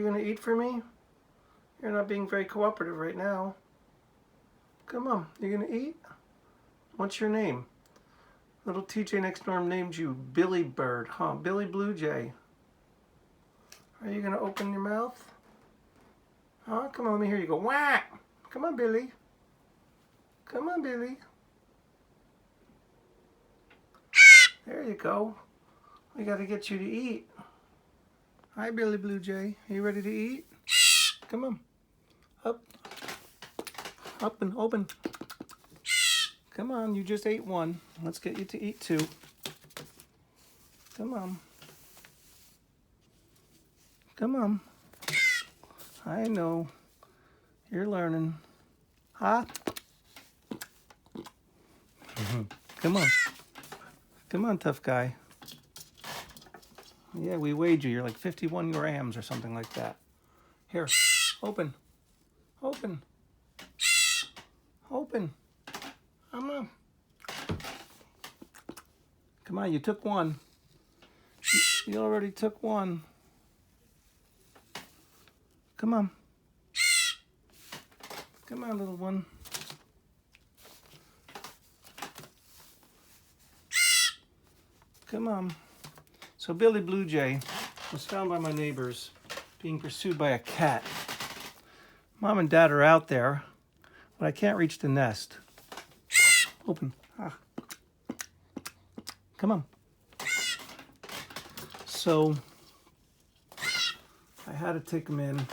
You gonna eat for me? You're not being very cooperative right now. Come on, you gonna eat? What's your name? Little TJ next door named you Billy Bird, huh? Billy Blue Jay. Are you gonna open your mouth? Huh? Come on, let me hear you go whack. Come on, Billy. Come on, Billy. There you go. We gotta get you to eat. Hi, Billy Blue Jay. Are you ready to eat? Come on. Up. Up and open. Come on, you just ate one. Let's get you to eat two. Come on. Come on. I know. You're learning. Huh? Come on. Come on, tough guy. Yeah, we weighed you. You're like 51 grams or something like that. Here, open. Open. Open. Come on. Come on, you took one. You already took one. Come on. Come on, little one. Come on. So Billy Blue Jay was found by my neighbors being pursued by a cat. Mom and Dad are out there, but I can't reach the nest. Open. Ah. Come on. So I had to take him in.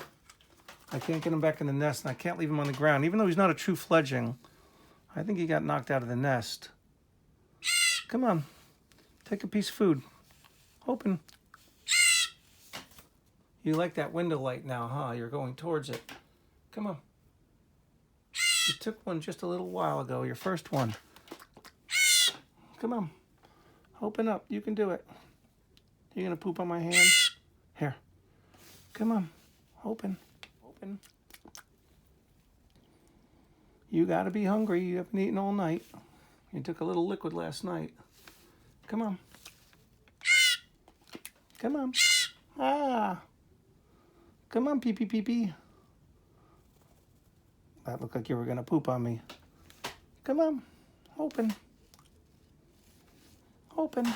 I can't get him back in the nest, and I can't leave him on the ground. Even though he's not a true fledgling, I think he got knocked out of the nest. Come on. Take a piece of food. Open. You like that window light now, huh? You're going towards it. Come on. You took one just a little while ago, your first one. Come on. Open up. You can do it. You gonna poop on my hand? Here. Come on. Open. Open. You gotta be hungry. You haven't eaten all night. You took a little liquid last night. Come on. Come on. Ah. Come on, pee-pee, pee-pee. That looked like you were going to poop on me. Come on. Open. Open.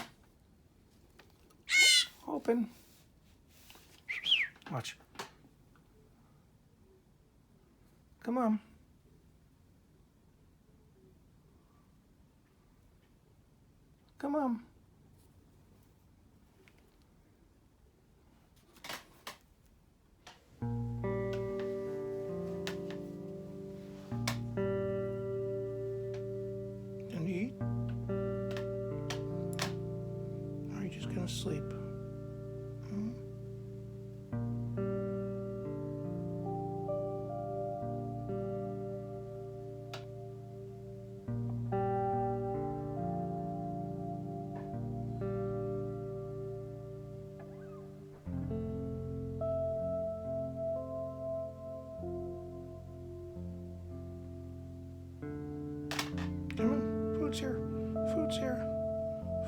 Open. Watch. Come on. Come on. Can you eat? Or are you just gonna sleep? Come on, food's here, food's here,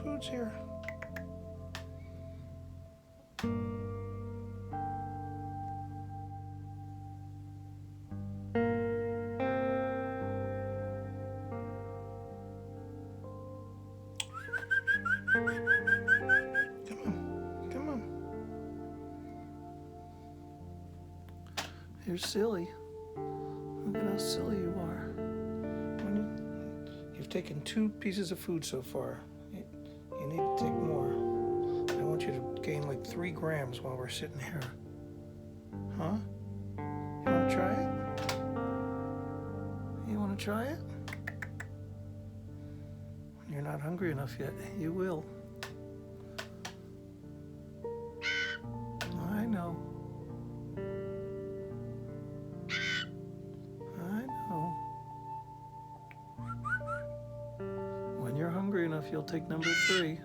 food's here. Come on. You're silly. Look at how silly you are. You've taken 2 pieces of food so far. You need to take more. I want you to gain like 3 grams while we're sitting here. Huh? You want to try it? You want to try it? You're not hungry enough yet. You will. I know. When you're hungry enough, you'll take number 3.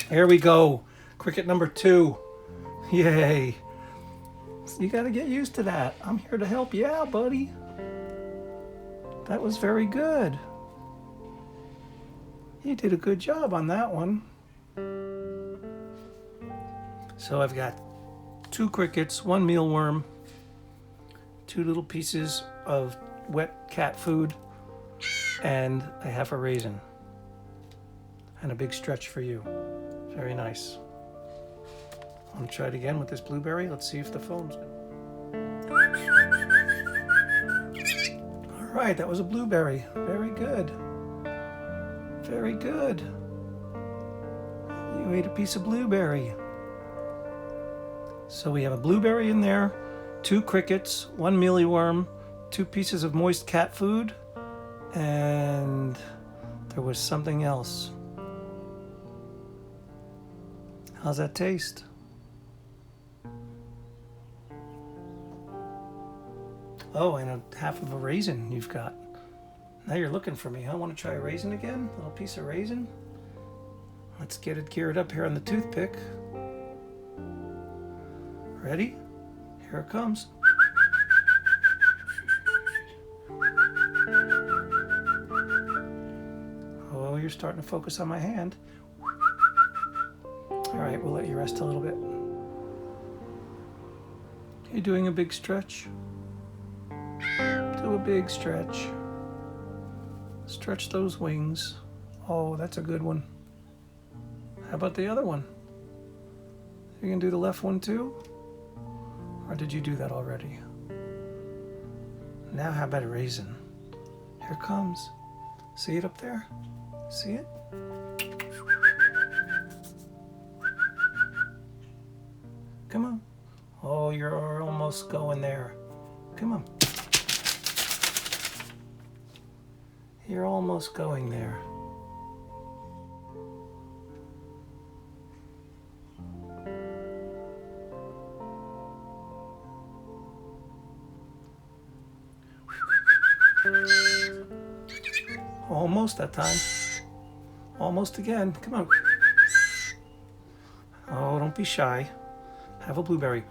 Here we go. Cricket number 2. Yay. You got to get used to that. I'm here to help you out, buddy. That was very good. You did a good job on that one. So I've got 2 crickets, 1 mealworm, 2 little pieces of wet cat food, and a half a raisin. And a big stretch for you. Very nice. I'm gonna try it again with this blueberry. Let's see if the phone's good. All right, that was a blueberry. Very good. Very good. You ate a piece of blueberry. So we have a blueberry in there, 2 crickets, 1 mealyworm, 2 pieces of moist cat food, and there was something else. How's that taste? Oh, and a half of a raisin you've got. Now you're looking for me, huh? Want to try a raisin again? A little piece of raisin? Let's get it geared up here on the toothpick. Ready? Here it comes. Oh, you're starting to focus on my hand. All right, we'll let you rest a little bit. You doing a big stretch? Do a big stretch. Stretch those wings. Oh, that's a good one. How about the other one? You gonna do the left one too? Or did you do that already? Now how about a raisin? Here it comes. See it up there? See it? Come on. Oh, you're almost going there. Come on. You're almost going there. Almost that time. Almost again. Come on. Oh, don't be shy. Have a blueberry.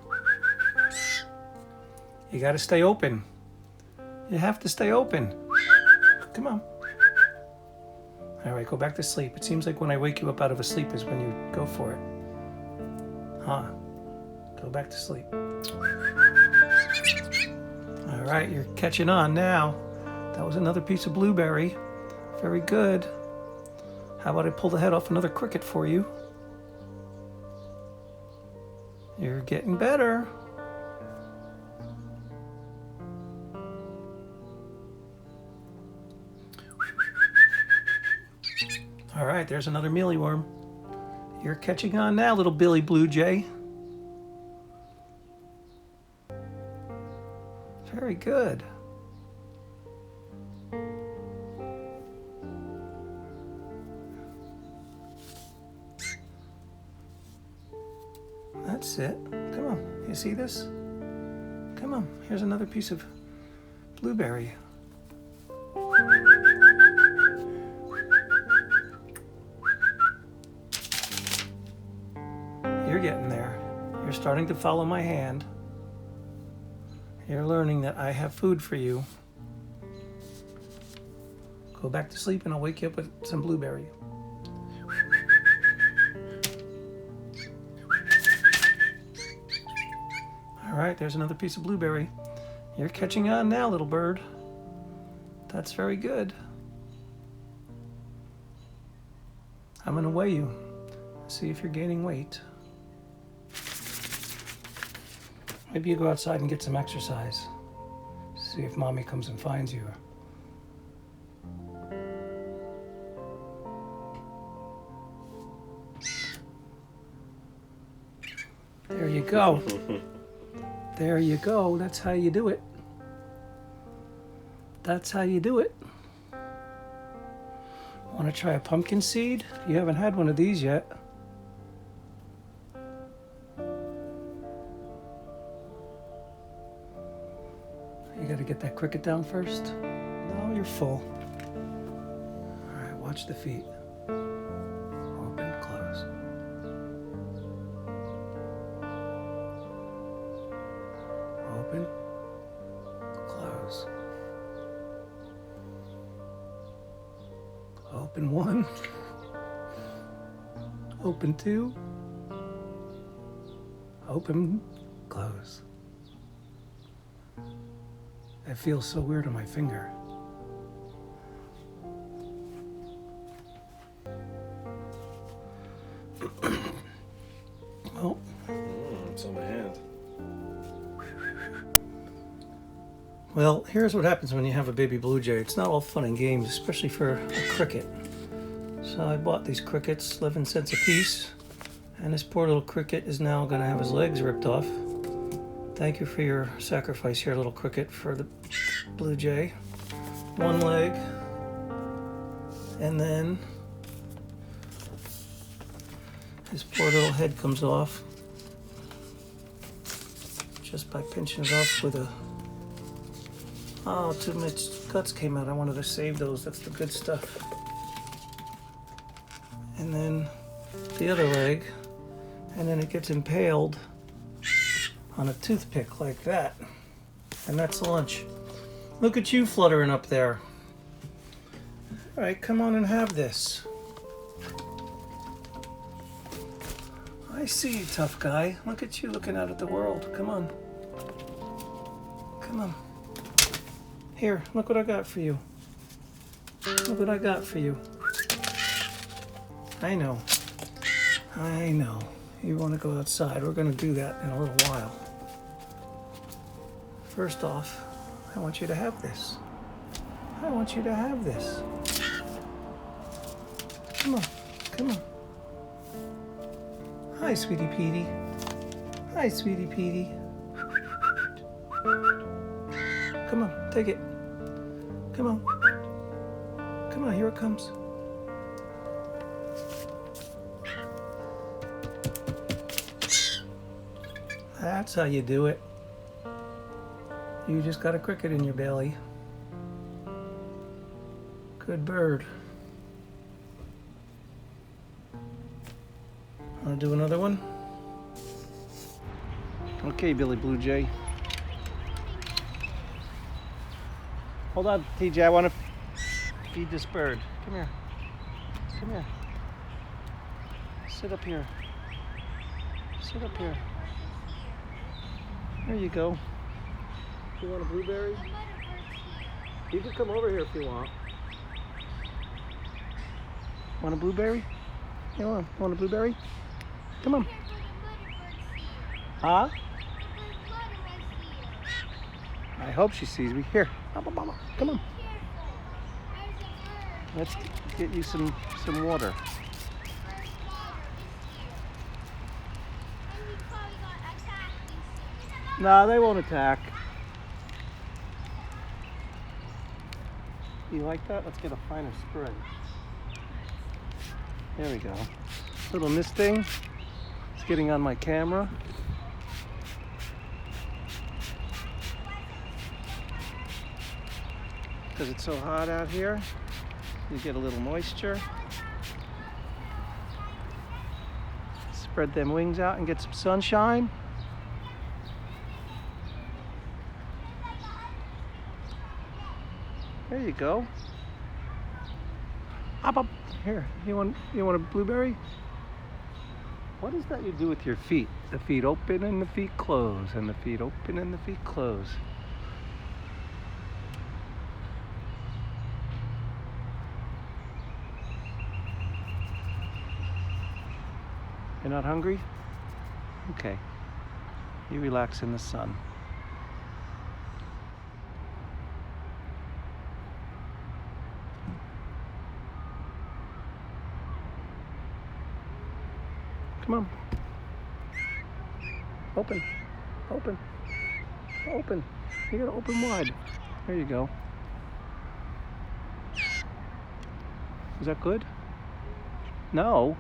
You got to stay open. You have to stay open. Come on. All right, go back to sleep. It seems like when I wake you up out of a sleep is when you go for it. Huh? Go back to sleep. All right, you're catching on now. That was another piece of blueberry. Very good. How about I pull the head off another cricket for you? You're getting better. All right, there's another mealyworm. You're catching on now, little Billy Blue Jay. Very good. That's it. Come on. You see this? Come on. Here's another piece of blueberry. You're getting there. You're starting to follow my hand. You're learning that I have food for you. Go back to sleep and I'll wake you up with some blueberry. All right, there's another piece of blueberry. You're catching on now, little bird. That's very good. I'm gonna weigh you. See if you're gaining weight. Maybe you go outside and get some exercise. See if mommy comes and finds you. There you go. There you go. That's how you do it. That's how you do it. Want to try a pumpkin seed? You haven't had one of these yet. You got to get that cricket down first. No, you're full. All right, watch the feet. Open, close. Open, close. Open one. Open two. Open, close. It feels so weird on my finger. Oh. It's on my hand. Well, here's what happens when you have a baby blue jay. It's not all fun and games, especially for a cricket. So I bought these crickets, 11 cents a piece. And this poor little cricket is now going to have his legs ripped off. Thank you for your sacrifice here, little cricket, for the blue jay. One leg. And then his poor little head comes off just by pinching it off with a... Oh, too much guts came out. I wanted to save those. That's the good stuff. And then the other leg. And then it gets impaled on a toothpick like that. And that's lunch. Look at you fluttering up there. All right, come on and have this. I see you, tough guy. Look at you looking out at the world. Come on. Come on. Here, look what I got for you. Look what I got for you. I know. I know. You want to go outside. We're going to do that in a little while. First off, I want you to have this. I want you to have this. Come on. Come on. Hi, Sweetie Petey. Hi, Sweetie Petey. Come on, take it. Come on. Come on, here it comes. That's how you do it. You just got a cricket in your belly. Good bird. Want to do another one? Okay, Billy Blue Jay. Hold on, TJ. I want to feed this bird. Come here. Come here. Sit up here. Sit up here. There you go. You want a blueberry? You can come over here if you want. Want a blueberry? You want a blueberry? Come on. Huh? I hope she sees me. Here. Come on. Let's get you some water. No, they won't attack. You like that? Let's get a finer spray. There we go. Little mist thing. It's getting on my camera. Because it's so hot out here, you get a little moisture. Spread them wings out and get some sunshine. There you go. Up. Here, you want a blueberry? What is that you do with your feet? The feet open and the feet close, and the feet open and the feet close. You're not hungry? Okay. You relax in the sun. Come on. Open. Open. Open. You gotta open wide. There you go. Is that good? No.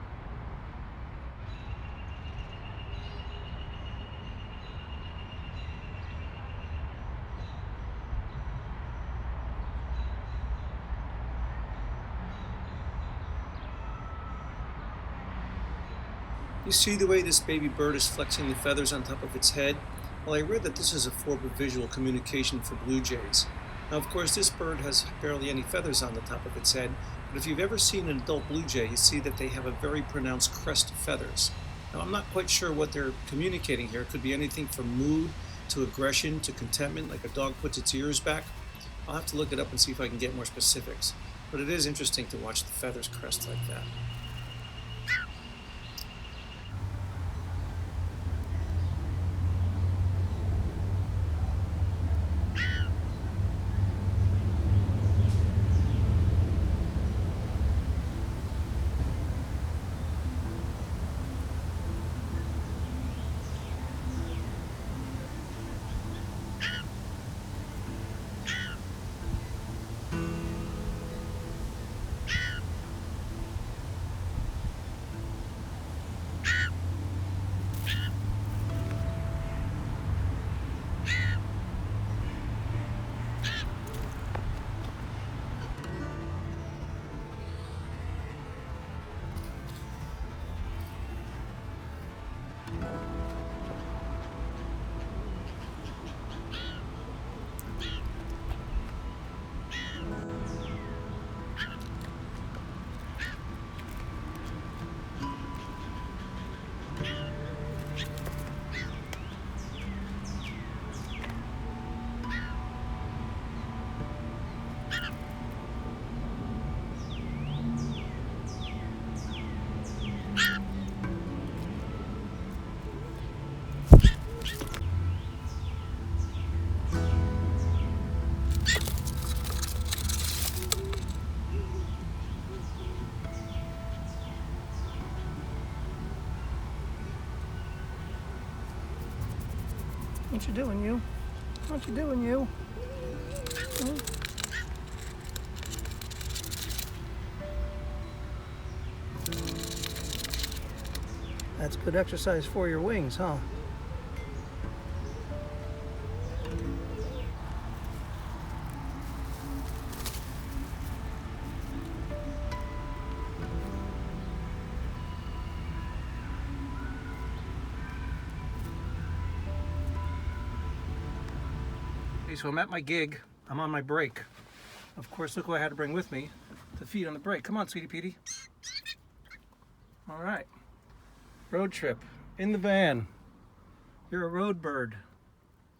You see the way this baby bird is flexing the feathers on top of its head? Well, I read that this is a form of visual communication for blue jays. Now, of course, this bird has barely any feathers on the top of its head, but But if you've ever seen an adult blue jay, you see that they have a very pronounced crest of feathers. Now, I'm not quite sure what they're communicating here. It could be anything from mood to aggression to contentment, like a dog puts its ears back. I'll have to look it up and see if I can get more specifics. But it is interesting to watch the feathers crest like that. What you doing, you? What you doing, you? Hmm? That's good exercise for your wings, huh? Okay, so I'm at my gig. I'm on my break. Of course, look who I had to bring with me to feed on the break. Come on, sweetie Petey. All right. Road trip in the van. You're a road bird.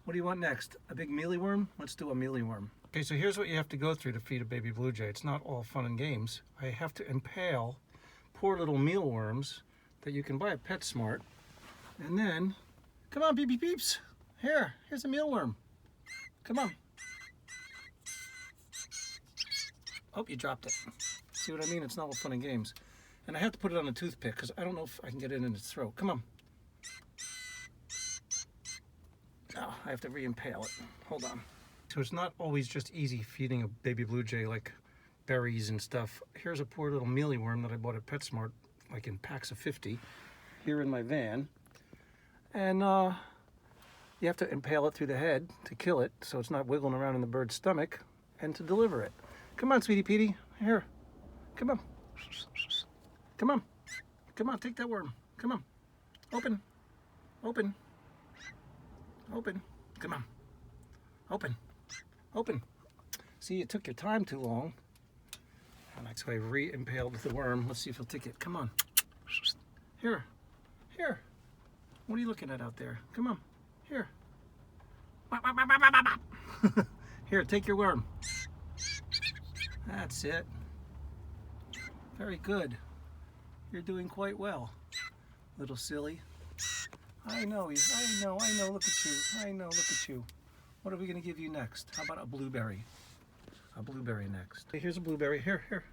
What do you want next? A big mealyworm? Let's do a mealyworm. Okay, so here's what you have to go through to feed a baby blue jay. It's not all fun and games. I have to impale poor little mealworms that you can buy at PetSmart. And then, come on, beepy peeps. Here's a mealworm. Come on. Oh, you dropped it. See what I mean? It's not all fun and games. And I have to put it on a toothpick because I don't know if I can get it in its throat. Come on. Oh, I have to re-impale it. Hold on. So it's not always just easy feeding a baby blue jay like berries and stuff. Here's a poor little mealyworm that I bought at PetSmart, like in packs of 50, here in my van. And you have to impale it through the head to kill it so it's not wiggling around in the bird's stomach and to deliver it. Come on, sweetie Petey. Here. Come on. Come on. Come on, take that worm. Come on. Open. Open. Open. Come on. Open. Open. See, it took your time too long. And that's why I re-impaled the worm. Let's see if he'll take it. Come on. Here. Here. What are you looking at out there? Come on. Here. Here, take your worm. That's it. Very good. You're doing quite well, little silly. I know, look at you. I know, look at you. What are we going to give you next? How about a blueberry? A blueberry next. Hey, here's a blueberry. Here.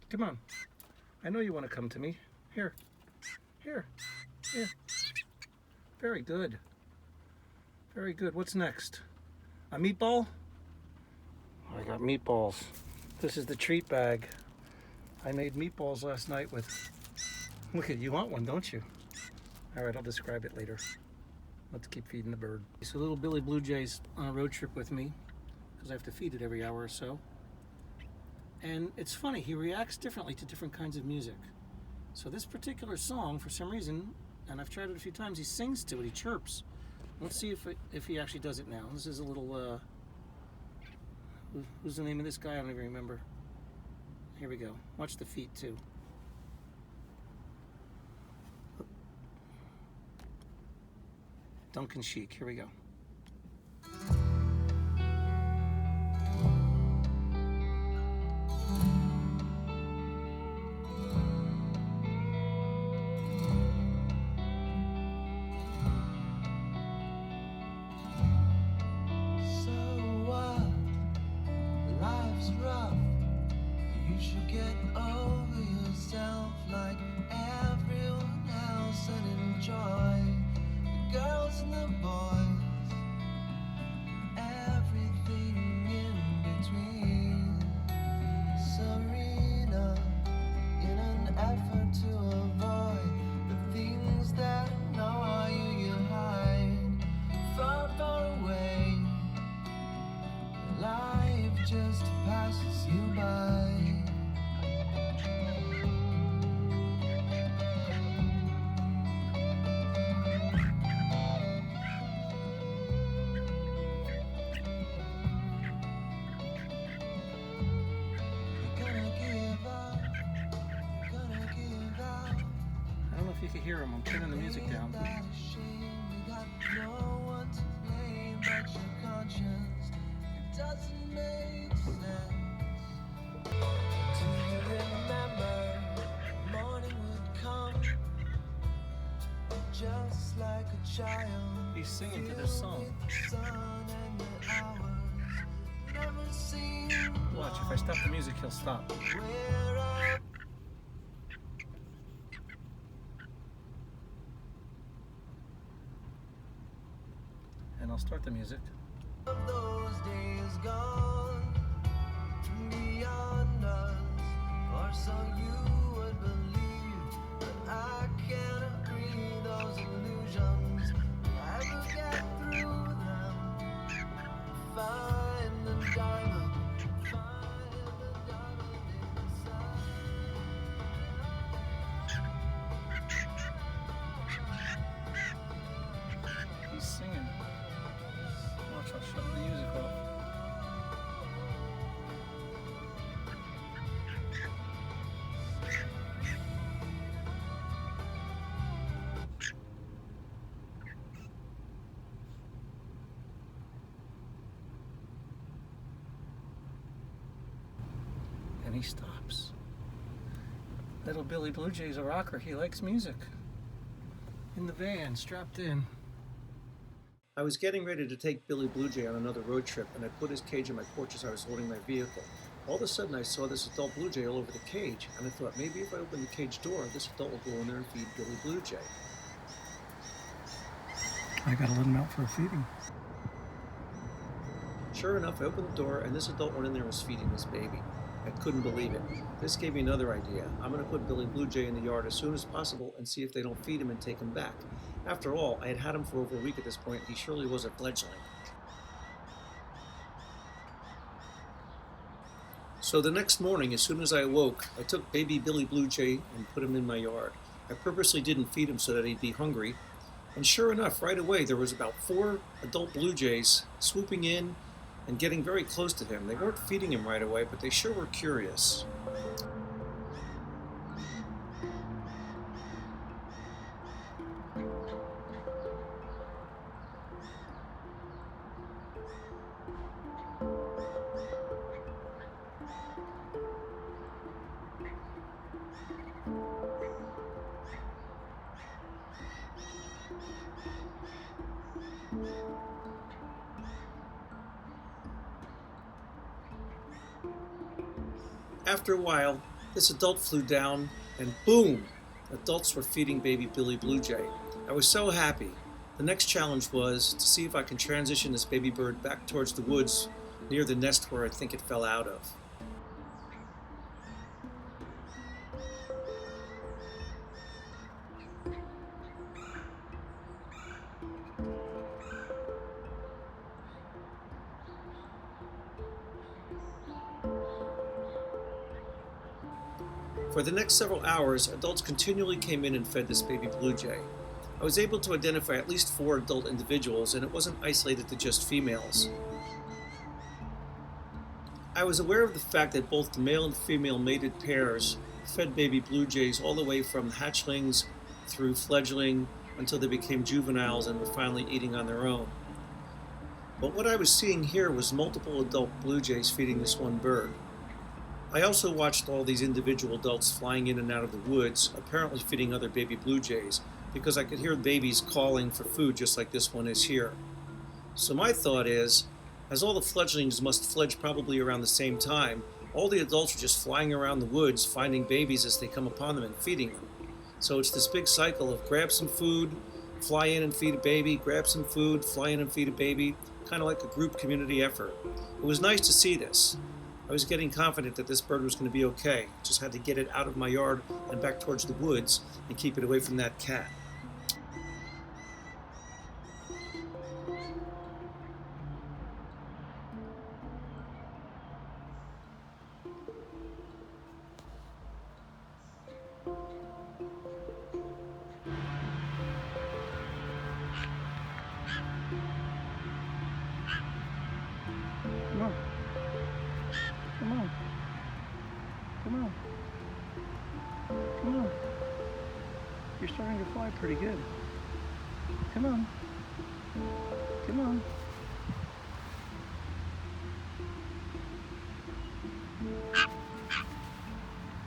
Come on. I know you want to come to me. Here. Very good. Very good. What's next? A meatball? Oh, I got meatballs. This is the treat bag. I made meatballs last night with... Look at you, want one, don't you? All right, I'll describe it later. Let's keep feeding the bird. So little Billy Blue Jay's on a road trip with me because I have to feed it every hour or so. And it's funny, he reacts differently to different kinds of music. So this particular song, for some reason, and I've tried it a few times, he sings to it, he chirps. Let's see if he actually does it now. This is a little, who's the name of this guy? I don't even remember. Here we go. Watch the feet too. Duncan Chic. Here we go. Just passes you by. I don't know if you can hear him. I'm turning the music down. Doesn't make sense. Do you remember morning would come just like a child? He's singing to this song. Watch, if I stop the music, he'll stop. And I'll start the music. Those days gone beyond us, or so you would believe, but I can't agree. Those illusions, I will get through them. Find the diamond inside. He's singing. Watch, I'll shut the music off. And he stops. Little Billy Blue Jay's a rocker. He likes music. In the van, strapped in. I was getting ready to take Billy Blue Jay on another road trip, and I put his cage in my porch as I was loading my vehicle. All of a sudden, I saw this adult blue jay all over the cage, and I thought maybe if I open the cage door, this adult will go in there and feed Billy Blue Jay. I gotta let him out for a feeding. Sure enough, I opened the door, and this adult went in there and was feeding this baby. I couldn't believe it. This gave me another idea. I'm going to put Billy Blue Jay in the yard as soon as possible and see if they don't feed him and take him back. After all, I had had him for over a week at this point. He surely was a fledgling. So the next morning, as soon as I awoke, I took baby Billy Blue Jay and put him in my yard. I purposely didn't feed him so that he'd be hungry. And sure enough, right away, there was about 4 adult blue jays swooping in and getting very close to him. They weren't feeding him right away, but they sure were curious. After a while, this adult flew down, and boom! Adults were feeding baby Billy Blue Jay. I was so happy. The next challenge was to see if I can transition this baby bird back towards the woods near the nest where I think it fell out of. For the next several hours, adults continually came in and fed this baby blue jay. I was able to identify at least 4 adult individuals, and it wasn't isolated to just females. I was aware of the fact that both the male and female mated pairs fed baby blue jays all the way from hatchlings through fledgling until they became juveniles and were finally eating on their own. But what I was seeing here was multiple adult blue jays feeding this one bird. I also watched all these individual adults flying in and out of the woods, apparently feeding other baby blue jays, because I could hear babies calling for food just like this one is here. So my thought is, as all the fledglings must fledge probably around the same time, all the adults are just flying around the woods finding babies as they come upon them and feeding them. So it's this big cycle of grab some food, fly in and feed a baby, grab some food, fly in and feed a baby, kind of like a group community effort. It was nice to see this. I was getting confident that this bird was going to be okay. Just had to get it out of my yard and back towards the woods and keep it away from that cat. Come on. Come on. Come on. Come on. You're starting to fly pretty good. Come on. Come on.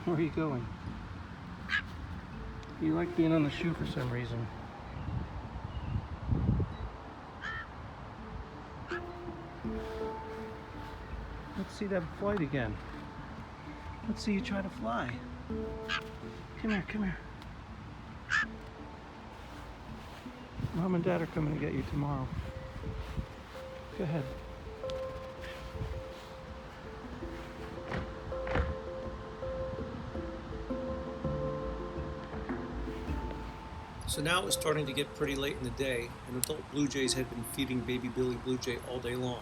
Where are you going? You like being on the shoe for some reason. Let's see that flight again. Let's see you try to fly. Come here, come here. Mom and Dad are coming to get you tomorrow. Go ahead. So now it was starting to get pretty late in the day, and adult blue jays had been feeding baby Billy Blue Jay all day long.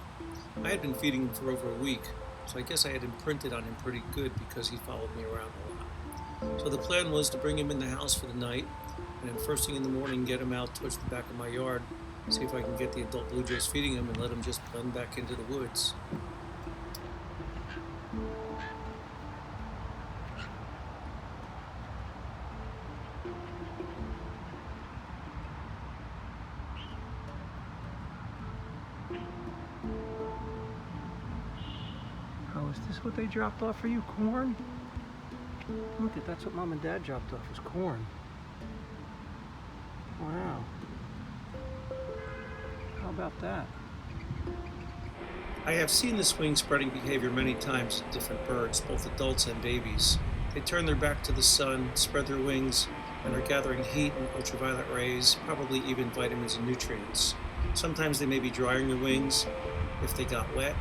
I had been feeding him for over a week, so I guess I had imprinted on him pretty good because he followed me around a lot. So the plan was to bring him in the house for the night, and then first thing in the morning get him out towards the back of my yard, see if I can get the adult blue jays feeding him and let him just blend back into the woods. Oh, is this what they dropped off for you? Corn? Look, that's what Mom and Dad dropped off, was corn. Wow. How about that? I have seen this wing spreading behavior many times in different birds, both adults and babies. They turn their back to the sun, spread their wings, and are gathering heat and ultraviolet rays, probably even vitamins and nutrients. Sometimes they may be drying their wings if they got wet,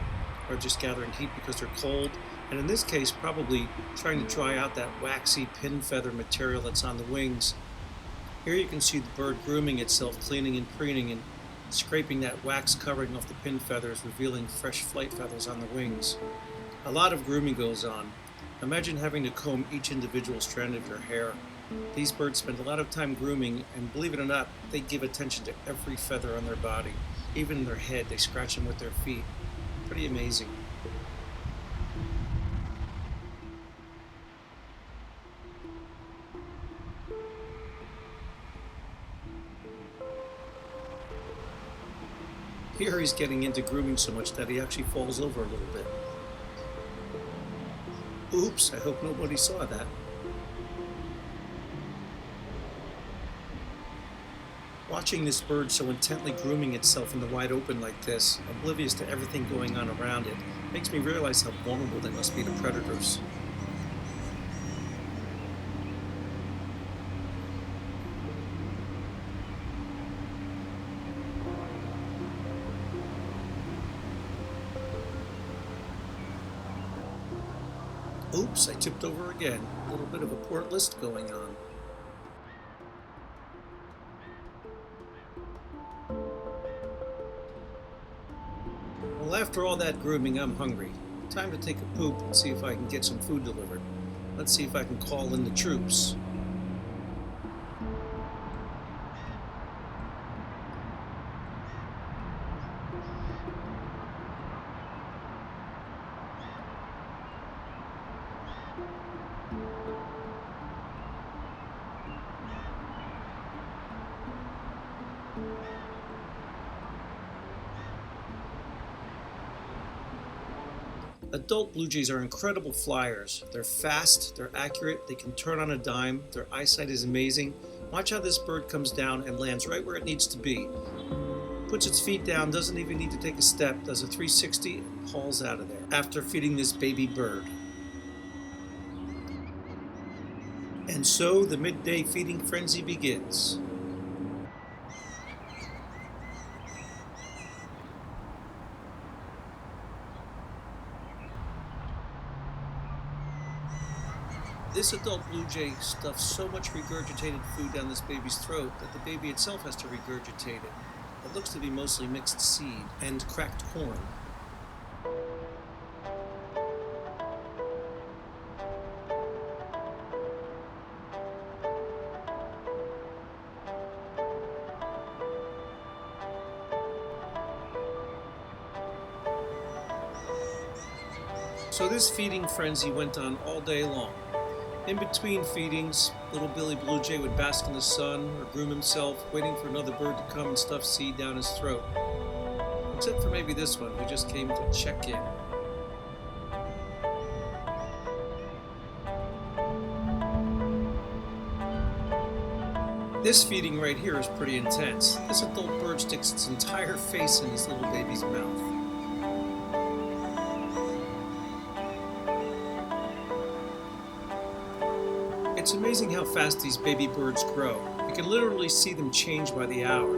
or just gathering heat because they're cold, and in this case probably trying to dry out that waxy pin feather material that's on the wings. Here you can see the bird grooming itself, cleaning and preening and scraping that wax covering off the pin feathers, revealing fresh flight feathers on the wings. A lot of grooming goes on. Imagine having to comb each individual strand of your hair. These birds spend a lot of time grooming, and believe it or not, they give attention to every feather on their body. Even their head, they scratch them with their feet. Pretty amazing. Here he's getting into grooming so much that he actually falls over a little bit. Oops, I hope nobody saw that. Watching this bird so intently grooming itself in the wide open like this, oblivious to everything going on around it, makes me realize how vulnerable they must be to predators. Oops, I tipped over again. A little bit of a port list going on. Well, after all that grooming, I'm hungry. Time to take a poop and see if I can get some food delivered. Let's see if I can call in the troops. Adult blue jays are incredible flyers. They're fast, they're accurate, they can turn on a dime, their eyesight is amazing. Watch how this bird comes down and lands right where it needs to be. Puts its feet down, doesn't even need to take a step, does a 360 and hauls out of there after feeding this baby bird. And so the midday feeding frenzy begins. This adult blue jay stuffs so much regurgitated food down this baby's throat that the baby itself has to regurgitate it. It looks to be mostly mixed seed and cracked corn. So this feeding frenzy went on all day long. In between feedings, little Billy Blue Jay would bask in the sun or groom himself, waiting for another bird to come and stuff seed down his throat. Except for maybe this one, who just came to check in. This feeding right here is pretty intense. This adult bird sticks its entire face in this little baby's mouth. It's amazing how fast these baby birds grow. You can literally see them change by the hour.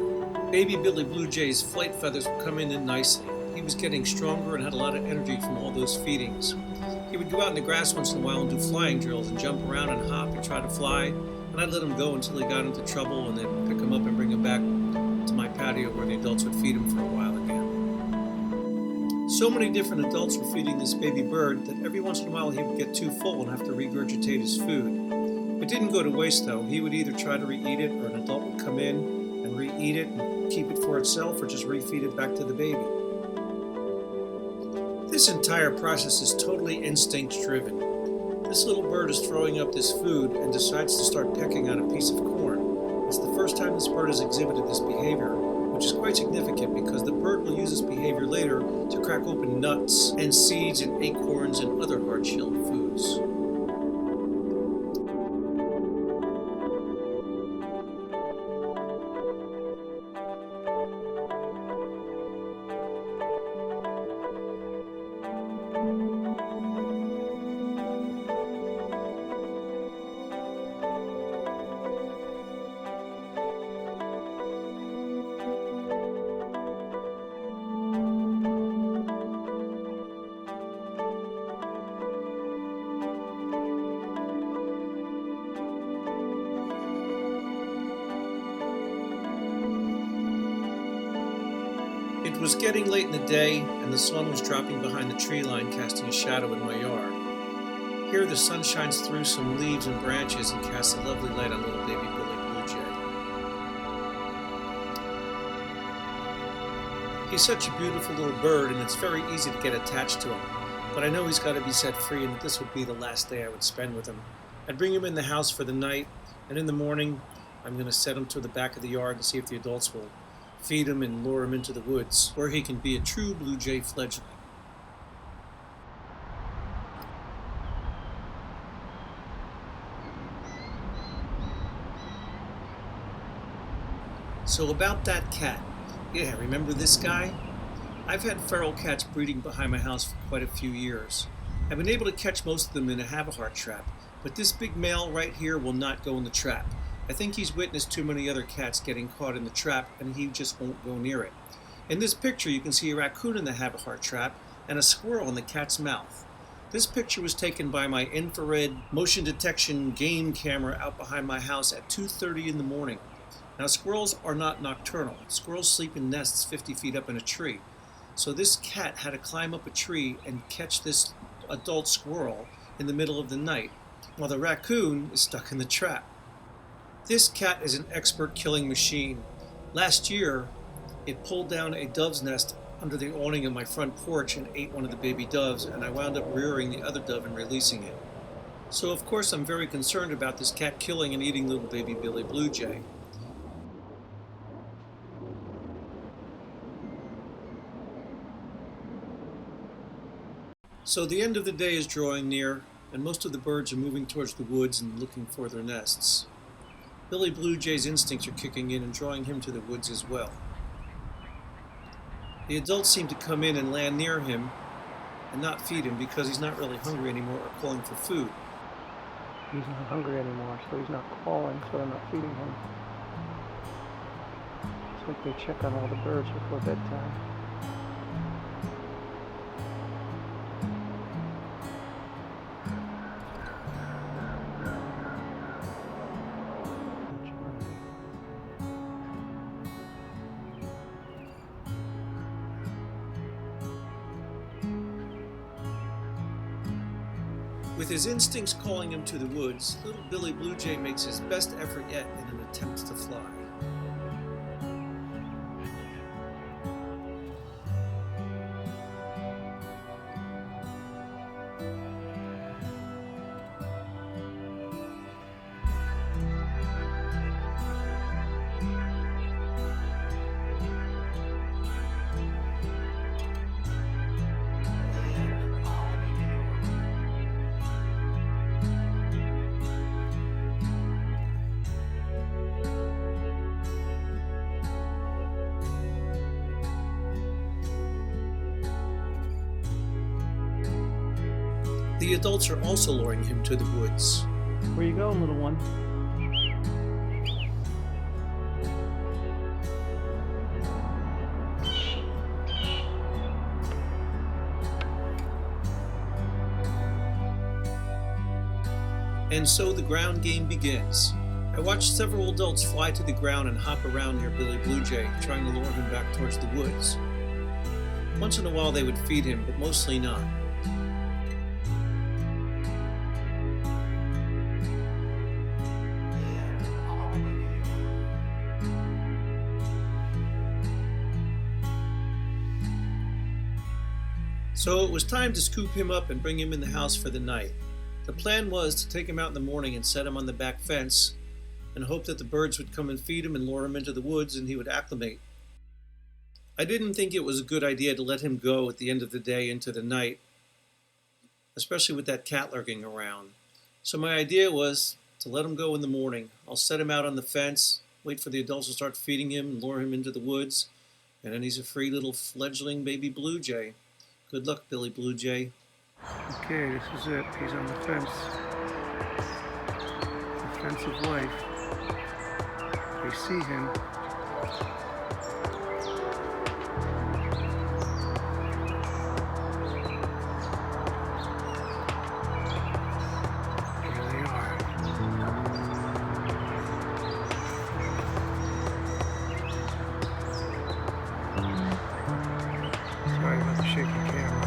Baby Billy Blue Jay's flight feathers were coming in nicely. He was getting stronger and had a lot of energy from all those feedings. He would go out in the grass once in a while and do flying drills and jump around and hop and try to fly, and I'd let him go until he got into trouble and then pick him up and bring him back to my patio where the adults would feed him for a while again. So many different adults were feeding this baby bird that every once in a while he would get too full and have to regurgitate his food. It didn't go to waste though. He would either try to re-eat it or an adult would come in and re-eat it and keep it for itself or just re-feed it back to the baby. This entire process is totally instinct driven. This little bird is throwing up this food and decides to start pecking on a piece of corn. It's the first time this bird has exhibited this behavior, which is quite significant because the bird will use this behavior later to crack open nuts and seeds and acorns and other hard-shelled foods. It was getting late in the day, and the sun was dropping behind the tree line, casting a shadow in my yard. Here the sun shines through some leaves and branches and casts a lovely light on little baby Billy Blue Jay. He's such a beautiful little bird, and it's very easy to get attached to him. But I know he's got to be set free, and that this would be the last day I would spend with him. I'd bring him in the house for the night, and in the morning I'm going to set him to the back of the yard and see if the adults will feed him and lure him into the woods, where he can be a true blue jay fledgling. So about that cat. Yeah, remember this guy? I've had feral cats breeding behind my house for quite a few years. I've been able to catch most of them in a have-a-heart trap, but this big male right here will not go in the trap. I think he's witnessed too many other cats getting caught in the trap, and he just won't go near it. In this picture, you can see a raccoon in the have-a-heart trap and a squirrel in the cat's mouth. This picture was taken by my infrared motion detection game camera out behind my house at 2:30 in the morning. Now, squirrels are not nocturnal. Squirrels sleep in nests 50 feet up in a tree. So this cat had to climb up a tree and catch this adult squirrel in the middle of the night, while the raccoon is stuck in the trap. This cat is an expert killing machine. Last year, it pulled down a dove's nest under the awning of my front porch and ate one of the baby doves, and I wound up rearing the other dove and releasing it. So of course I'm very concerned about this cat killing and eating little baby Billy Blue Jay. So the end of the day is drawing near, and most of the birds are moving towards the woods and looking for their nests. Billy Blue Jay's instincts are kicking in and drawing him to the woods as well. The adults seem to come in and land near him and not feed him because he's not really hungry anymore or calling for food. He's not hungry anymore, so he's not calling, so I'm not feeding him. It's like they check on all the birds before bedtime. With his instincts calling him to the woods, little Billy Blue Jay makes his best effort yet in an attempt to fly. The adults are also luring him to the woods. Where you going, little one? And so the ground game begins. I watched several adults fly to the ground and hop around near Billy Blue Jay, trying to lure him back towards the woods. Once in a while they would feed him, but mostly not. So it was time to scoop him up and bring him in the house for the night. The plan was to take him out in the morning and set him on the back fence and hope that the birds would come and feed him and lure him into the woods and he would acclimate. I didn't think it was a good idea to let him go at the end of the day into the night, especially with that cat lurking around. So my idea was to let him go in the morning. I'll set him out on the fence, wait for the adults to start feeding him and lure him into the woods, and then he's a free little fledgling baby blue jay. Good luck, Billy Blue Jay. Okay, this is it. He's on the fence. The fence of life. They see him. Here they are. Sorry about the shaky camera.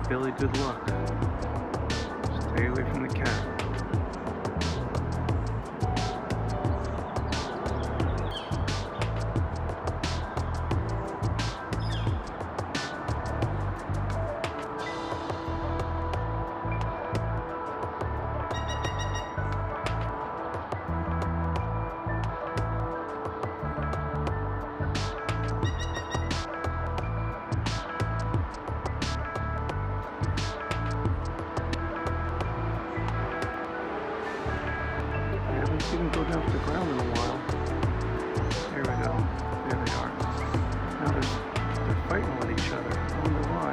right, Billy, good luck. Stay away from the cat. I haven't seen them go down to the ground in a while. There we go. There they are. Now they're fighting with each other. I wonder why.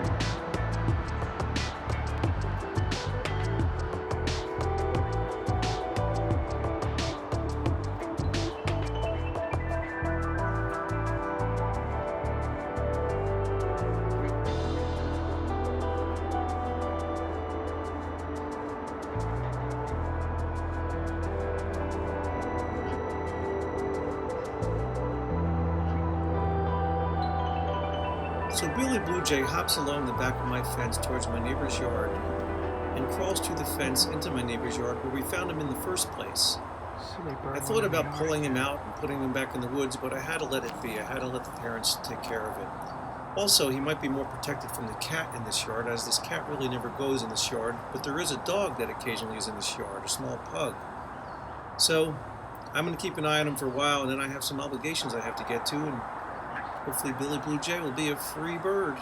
So Billy Blue Jay hops along the back of my fence towards my neighbor's yard and crawls through the fence into my neighbor's yard where we found him in the first place. Silly bird. I thought about pulling him out and putting him back in the woods, but I had to let it be. I had to let the parents take care of it. Also, he might be more protected from the cat in this yard, as this cat really never goes in this yard, but there is a dog that occasionally is in this yard, a small pug. So I'm going to keep an eye on him for a while, and then I have some obligations I have to get to, and hopefully Billy Blue Jay will be a free bird.